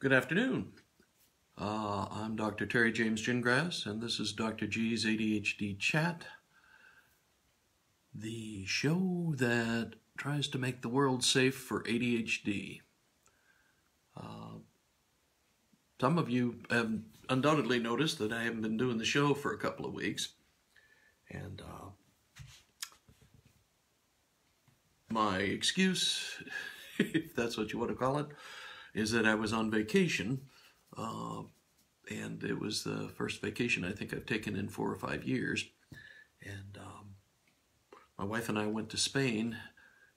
Good afternoon. I'm Dr. Terry James Gingrass, and this is Dr. G's ADHD Chat, the show that tries to make the world safe for ADHD. Some of you have undoubtedly noticed that I haven't been doing the show for a couple of weeks, and my excuse, if that's what you want to call it, is that I was on vacation, and it was the first vacation I think I've taken in 4 or 5 years. And my wife and I went to Spain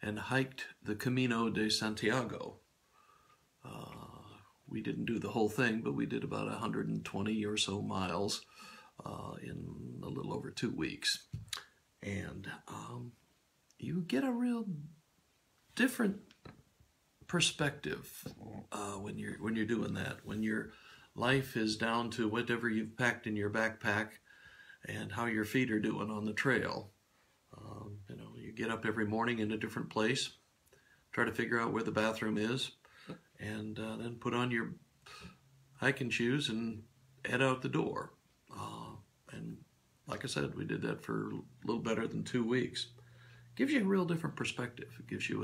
and hiked the Camino de Santiago. We didn't do the whole thing, but we did about 120 or so miles in a little over 2 weeks. And you get a real different perspective when you're doing that. When your life is down to whatever you've packed in your backpack and how your feet are doing on the trail. You get up every morning in a different place, try to figure out where the bathroom is, and then put on your hiking shoes and head out the door. And like I said, we did that for a little better than 2 weeks. Gives you a real different perspective. It gives you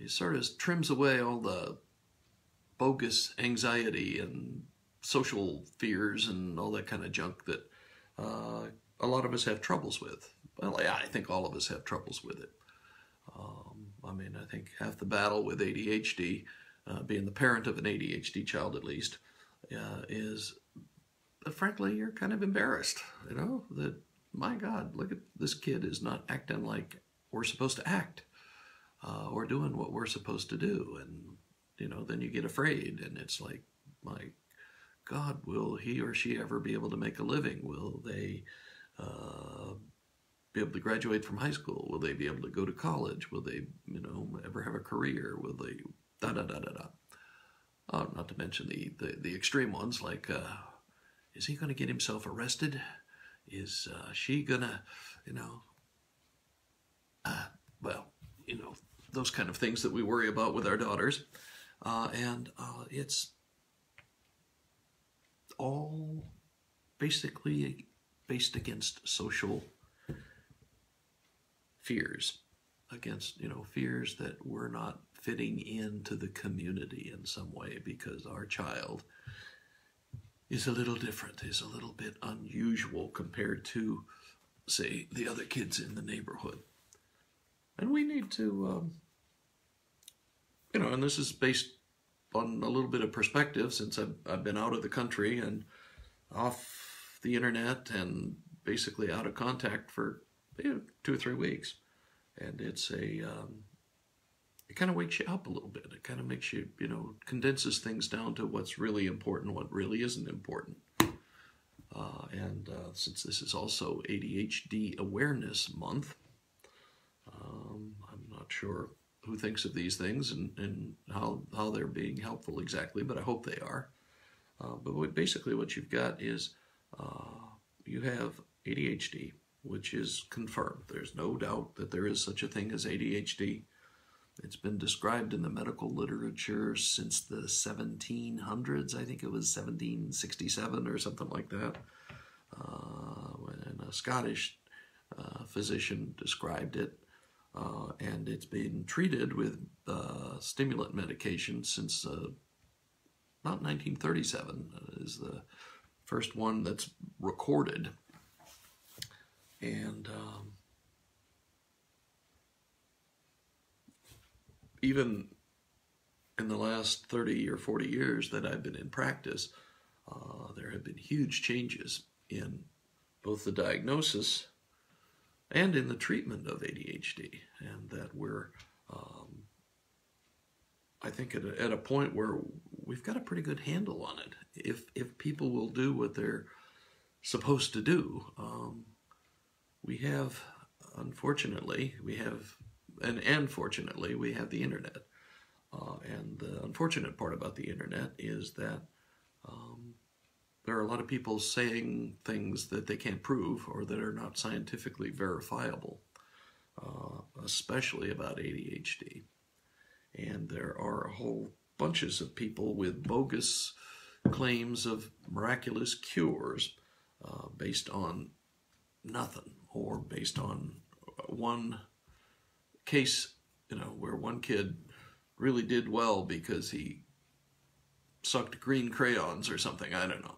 it sort of trims away all the bogus anxiety and social fears and all that kind of junk that a lot of us have troubles with. Well, yeah, I think all of us have troubles with it. I think half the battle with ADHD, being the parent of an ADHD child at least, is, frankly, you're kind of embarrassed, that, my God, look at this kid is not acting like we're supposed to act. Or doing what we're supposed to do, and then you get afraid, and it's like, my God, will he or she ever be able to make a living? Will they be able to graduate from high school? Will they be able to go to college? Will they, ever have a career? Will they not to mention the extreme ones, like, is he going to get himself arrested? Is she gonna, those kind of things that we worry about with our daughters. And it's all basically based against social fears, against, fears that we're not fitting into the community in some way because our child is a little different, is a little bit unusual compared to, say, the other kids in the neighborhood. And we need to, and this is based on a little bit of perspective since I've been out of the country and off the internet and basically out of contact for 2 or 3 weeks. And it's it kind of wakes you up a little bit. It kind of makes you, condenses things down to what's really important, what really isn't important. And since this is also ADHD Awareness Month, I'm not sure who thinks of these things and how they're being helpful exactly, but I hope they are. But basically what you've got is you have ADHD, which is confirmed. There's no doubt that there is such a thing as ADHD. It's been described in the medical literature since the 1700s. I think it was 1767 or something like that, when a Scottish physician described it. And it's been treated with stimulant medication since about 1937 is the first one that's recorded. And even in the last 30 or 40 years that I've been in practice, there have been huge changes in both the diagnosis and in the treatment of ADHD, and that we're, I think, at a point where we've got a pretty good handle on it. If people will do what they're supposed to do, we have, unfortunately, and fortunately, we have the internet. And the unfortunate part about the internet is that there are a lot of people saying things that they can't prove or that are not scientifically verifiable, especially about ADHD. And there are a whole bunches of people with bogus claims of miraculous cures based on nothing, or based on one case, where one kid really did well because he sucked green crayons or something. I don't know.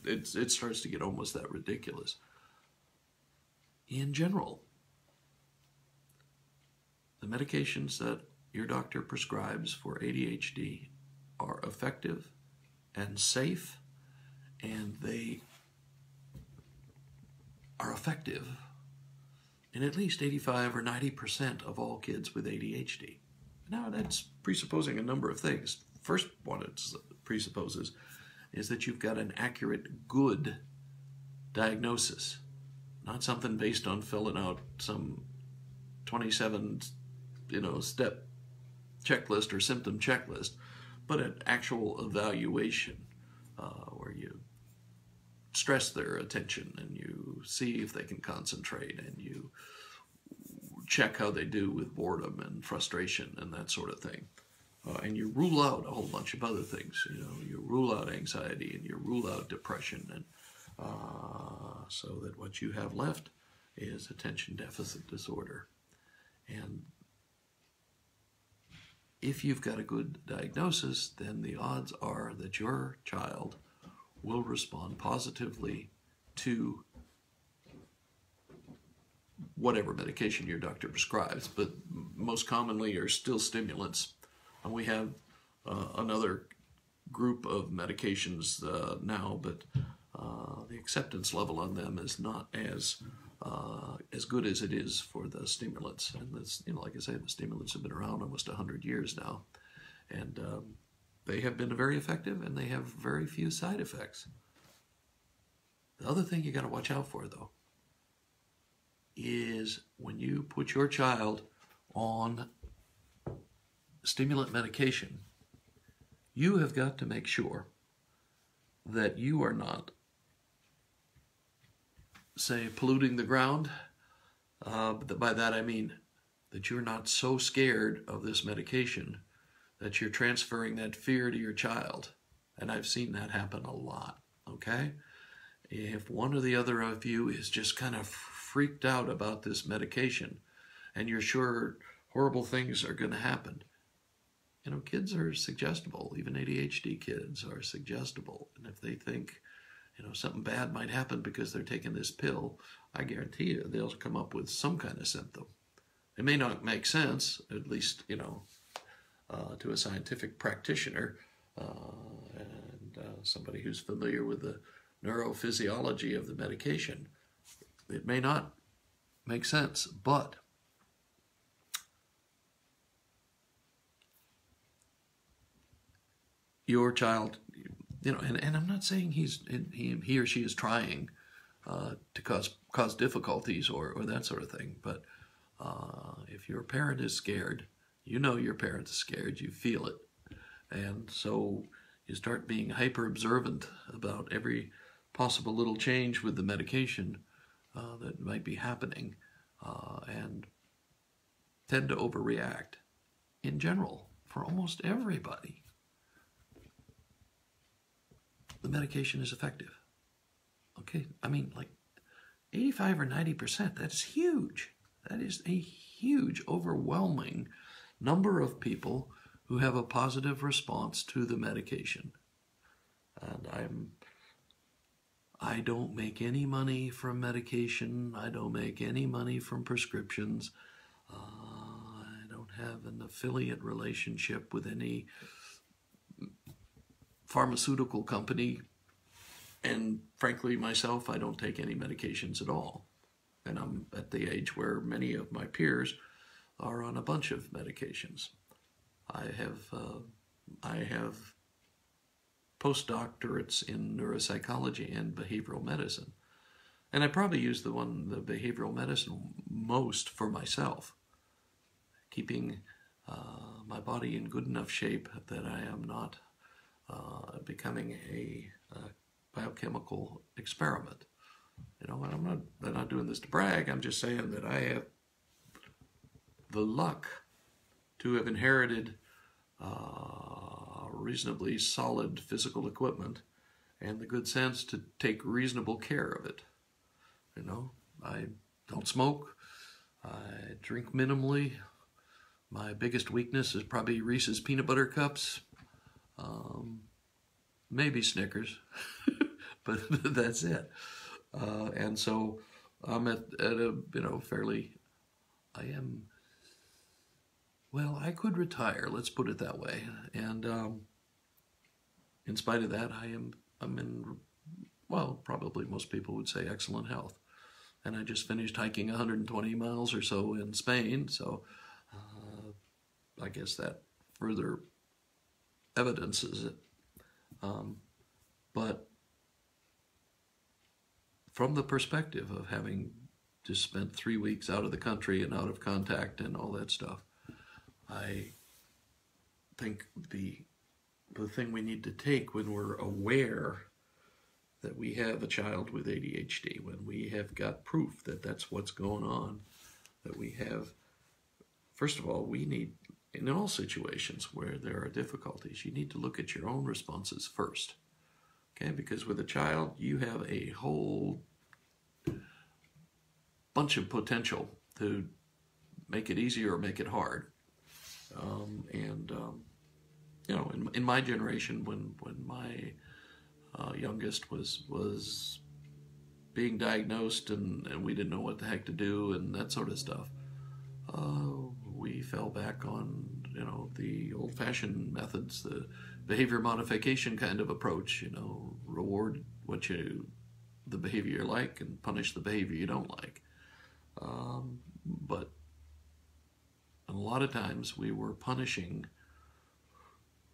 It starts to get almost that ridiculous. In general, the medications that your doctor prescribes for ADHD are effective and safe, and they are effective in at least 85 or 90% of all kids with ADHD. Now, that's presupposing a number of things. First one it presupposes is that you've got an accurate, good diagnosis, not something based on filling out some 27 step checklist or symptom checklist, but an actual evaluation where you stress their attention and you see if they can concentrate, and you check how they do with boredom and frustration and that sort of thing. And you rule out a whole bunch of other things. You rule out anxiety and you rule out depression, and so that what you have left is attention deficit disorder. And if you've got a good diagnosis, then the odds are that your child will respond positively to whatever medication your doctor prescribes, but most commonly are still stimulants. And we have another group of medications now, but the acceptance level on them is not as good as it is for the stimulants. And that's, like I say, the stimulants have been around almost 100 years now, and they have been very effective, and they have very few side effects. The other thing you got to watch out for, though, is when you put your child on stimulant medication, you have got to make sure that you are not, say, polluting the ground. But by that I mean that you're not so scared of this medication that you're transferring that fear to your child. And I've seen that happen a lot, okay? If one or the other of you is just kind of freaked out about this medication, and you're sure horrible things are going to happen. Kids are suggestible. Even ADHD kids are suggestible. And if they think, something bad might happen because they're taking this pill, I guarantee you they'll come up with some kind of symptom. It may not make sense, at least, to a scientific practitioner and somebody who's familiar with the neurophysiology of the medication. It may not make sense, but your child, and I'm not saying he or she is trying to cause difficulties or that sort of thing, but if your parent is scared, your parent is scared, you feel it, and so you start being hyper observant about every possible little change with the medication that might be happening, and tend to overreact in general for almost everybody. The medication is effective. Okay, I mean, like 85 or 90%, that's huge. That is a huge, overwhelming number of people who have a positive response to the medication. And I don't make any money from medication. I don't make any money from prescriptions. I don't have an affiliate relationship with any pharmaceutical company. And frankly, myself, I don't take any medications at all. And I'm at the age where many of my peers are on a bunch of medications. I have postdoctorates in neuropsychology and behavioral medicine. And I probably use the behavioral medicine most for myself, keeping my body in good enough shape that I am not becoming a biochemical experiment. And I'm not doing this to brag. I'm just saying that I have the luck to have inherited reasonably solid physical equipment, and the good sense to take reasonable care of it. You know, I don't smoke. I drink minimally. My biggest weakness is probably Reese's peanut butter cups. Maybe Snickers, but that's it. And so I'm at a, fairly, well, I could retire, let's put it that way. And in spite of that, I'm in, well, probably most people would say excellent health. And I just finished hiking 120 miles or so in Spain, so I guess that further evidences it. But from the perspective of having just spent 3 weeks out of the country and out of contact and all that stuff, I think the thing we need to take when we're aware that we have a child with ADHD, when we have got proof that that's what's going on, that we have, first of all, we need, in all situations where there are difficulties, you need to look at your own responses first. Okay, because with a child, you have a whole bunch of potential to make it easy or make it hard. In my generation, when my youngest was being diagnosed and we didn't know what the heck to do and that sort of stuff, we fell back on, the old-fashioned methods, the behavior modification kind of approach, reward the behavior you like and punish the behavior you don't like. But a lot of times we were punishing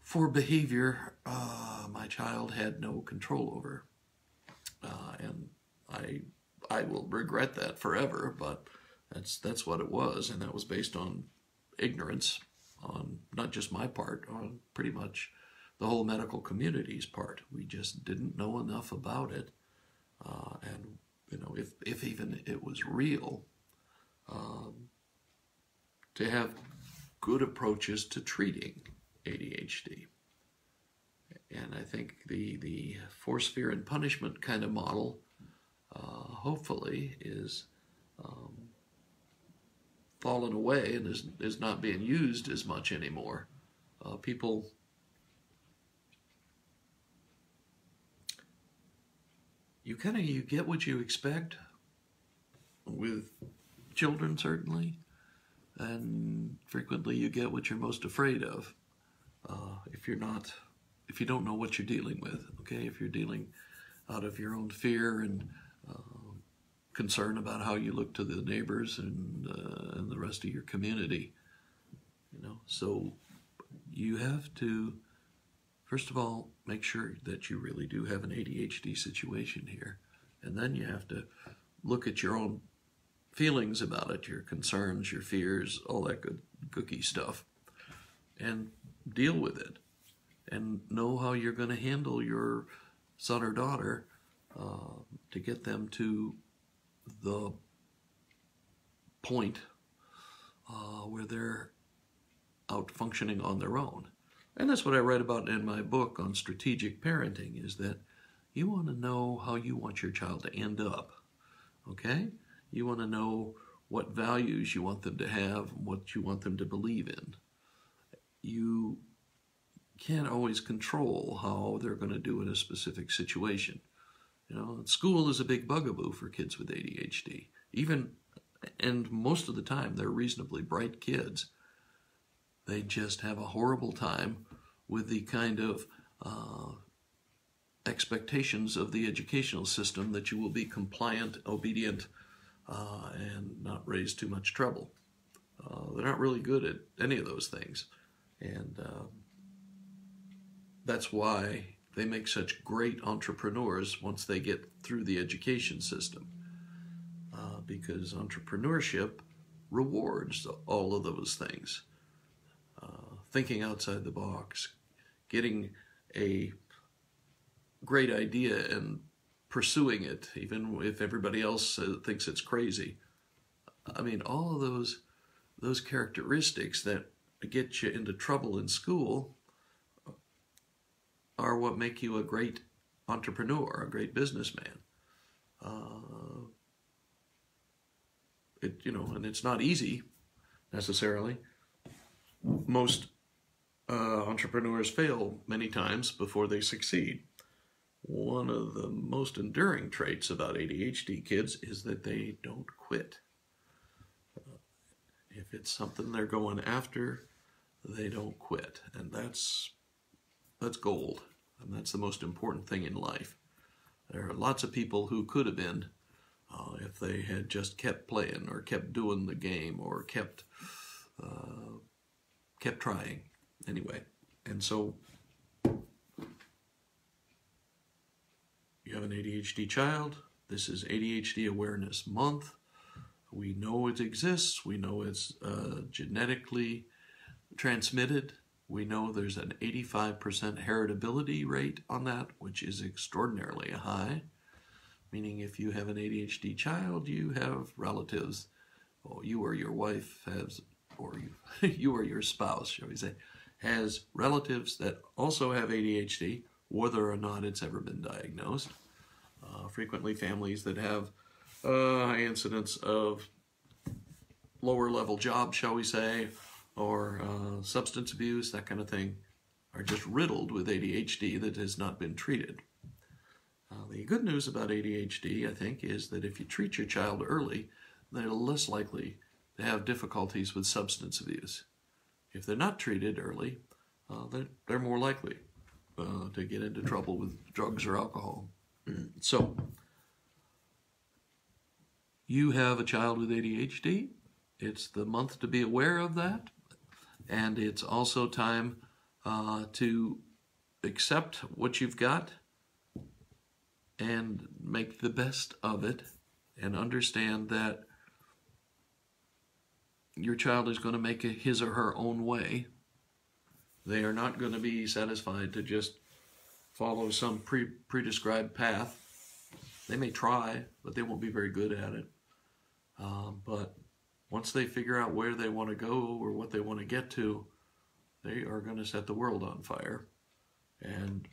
for behavior my child had no control over. And I will regret that forever, but that's what it was, and that was based on ignorance on not just my part, on pretty much the whole medical community's part. We just didn't know enough about it, and if even it was real, to have good approaches to treating ADHD. And I think the force, fear, and punishment kind of model, hopefully, is fallen away and is not being used as much anymore. People you get what you expect with children, certainly, and frequently you get what you're most afraid of. If you don't know what you're dealing with, okay? If you're dealing out of your own fear and concern about how you look to the neighbors and the rest of your community, so you have to, first of all, make sure that you really do have an ADHD situation here, and then you have to look at your own feelings about it, your concerns, your fears, all that good cookie stuff, and deal with it, and know how you're going to handle your son or daughter to get them to the point where they're out functioning on their own. And that's what I write about in my book on strategic parenting, is that you want to know how you want your child to end up, okay? You want to know what values you want them to have, what you want them to believe in. You can't always control how they're going to do in a specific situation. School is a big bugaboo for kids with ADHD. And most of the time, they're reasonably bright kids. They just have a horrible time with the kind of expectations of the educational system that you will be compliant, obedient, and not raise too much trouble. They're not really good at any of those things. And that's why they make such great entrepreneurs once they get through the education system. Because entrepreneurship rewards all of those things. Thinking outside the box, getting a great idea and pursuing it, even if everybody else thinks it's crazy. I mean, all of those characteristics that get you into trouble in school are what make you a great entrepreneur, a great businessman. And it's not easy necessarily. Most entrepreneurs fail many times before they succeed. One of the most enduring traits about ADHD kids is that they don't quit. If it's something they're going after, they don't quit. And that's gold. And that's the most important thing in life. There are lots of people who could have been if they had just kept playing or kept doing the game or kept trying anyway. And so you have an ADHD child. This is ADHD Awareness Month. We know it exists. We know it's genetically transmitted. We know there's an 85% heritability rate on that, which is extraordinarily high. Meaning if you have an ADHD child, you have relatives, or you or your wife has, or you or your spouse, shall we say, has relatives that also have ADHD, whether or not it's ever been diagnosed. Frequently families that have high incidence of lower level jobs, shall we say, or substance abuse, that kind of thing, are just riddled with ADHD that has not been treated. The good news about ADHD, I think, is that if you treat your child early, they're less likely to have difficulties with substance abuse. If they're not treated early, they're more likely to get into trouble with drugs or alcohol. So, you have a child with ADHD. It's the month to be aware of that. And it's also time to accept what you've got and make the best of it, and understand that your child is going to make his or her own way. They are not going to be satisfied to just follow some pre-described path. They may try, but they won't be very good at it. But once they figure out where they want to go or what they want to get to, they are going to set the world on fire. And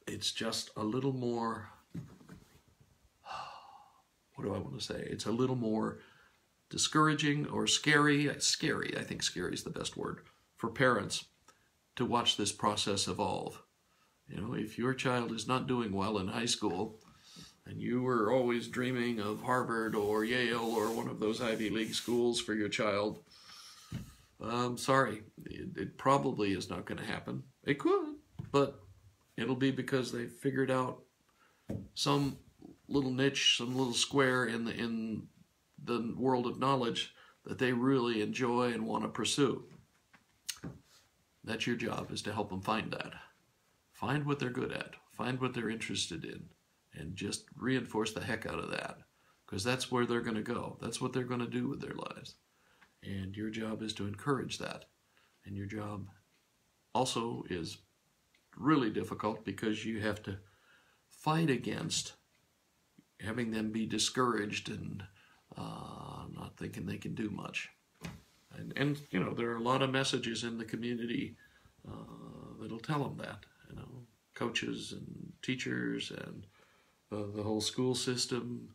it's just a little more, what do I want to say? It's a little more discouraging or scary. Scary, I think scary is the best word, for parents to watch this process evolve. You know, if your child is not doing well in high school, and you were always dreaming of Harvard or Yale or one of those Ivy League schools for your child, I'm sorry, it probably is not going to happen. It could, but it'll be because they figured out some little niche, some little square in the world of knowledge that they really enjoy and want to pursue. That's your job, is to help them find that. Find what they're good at. Find what they're interested in. And just reinforce the heck out of that. Because that's where they're going to go. That's what they're going to do with their lives. And your job is to encourage that. And your job also is really difficult because you have to fight against having them be discouraged and not thinking they can do much. And you know, there are a lot of messages in the community that'll tell them that. You know, coaches and teachers and the whole school system,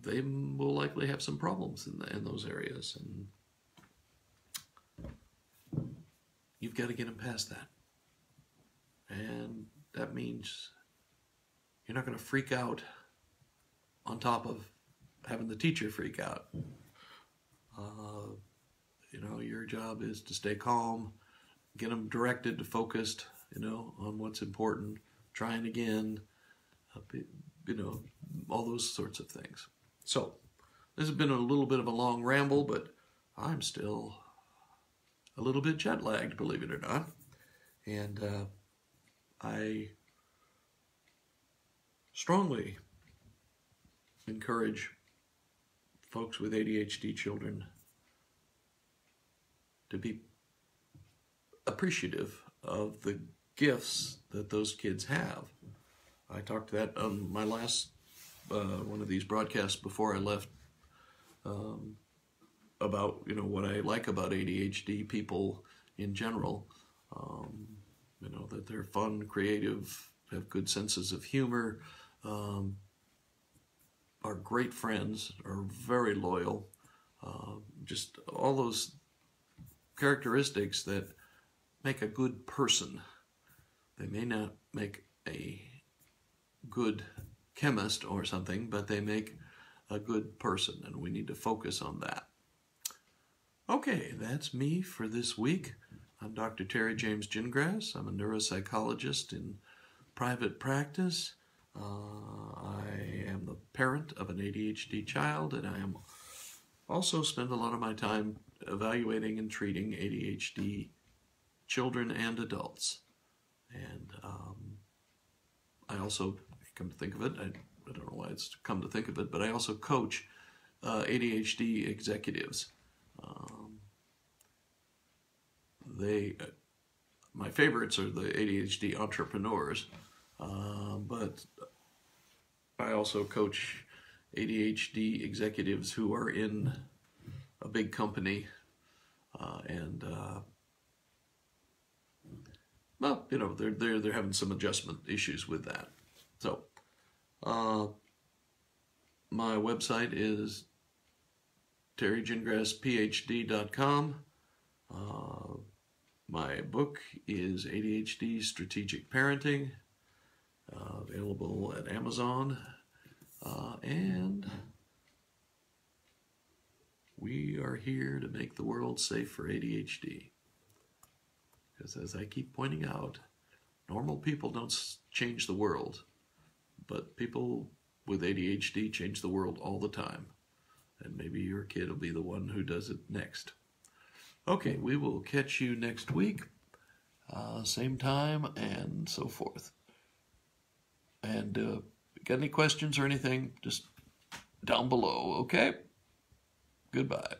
they will likely have some problems in those areas, and you've got to get them past that. And that means you're not going to freak out on top of having the teacher freak out. You know, your job is to stay calm, get them directed to focused, you know, on what's important, trying again, you know, all those sorts of things. So, this has been a little bit of a long ramble, but I'm still a little bit jet lagged, believe it or not. And I strongly encourage folks with ADHD children to be appreciative of the gifts that those kids have. I talked that on my last one of these broadcasts before I left about, you know, what I like about ADHD people in general. You know, that they're fun, creative, have good senses of humor, are great friends, are very loyal, just all those characteristics that make a good person. They may not make a good chemist or something, but they make a good person, and we need to focus on that. Okay, that's me for this week. I'm Dr. Terry James Gingras. I'm a neuropsychologist in private practice. I am the parent of an ADHD child, and I am also spend a lot of my time evaluating and treating ADHD children and adults. And I also, come to think of it, I don't know why it's come to think of it, but I also coach ADHD executives. My favorites are the ADHD entrepreneurs, but I also coach ADHD executives who are in a big company, and well, you know, they're having some adjustment issues with that. So, my website is terrygingrasphd.com. My book is ADHD Strategic Parenting, available at Amazon, and we are here to make the world safe for ADHD. Because as I keep pointing out, normal people don't change the world, but people with ADHD change the world all the time. And maybe your kid will be the one who does it next. Okay, we will catch you next week, same time and so forth. And got any questions or anything, just down below, okay? Goodbye.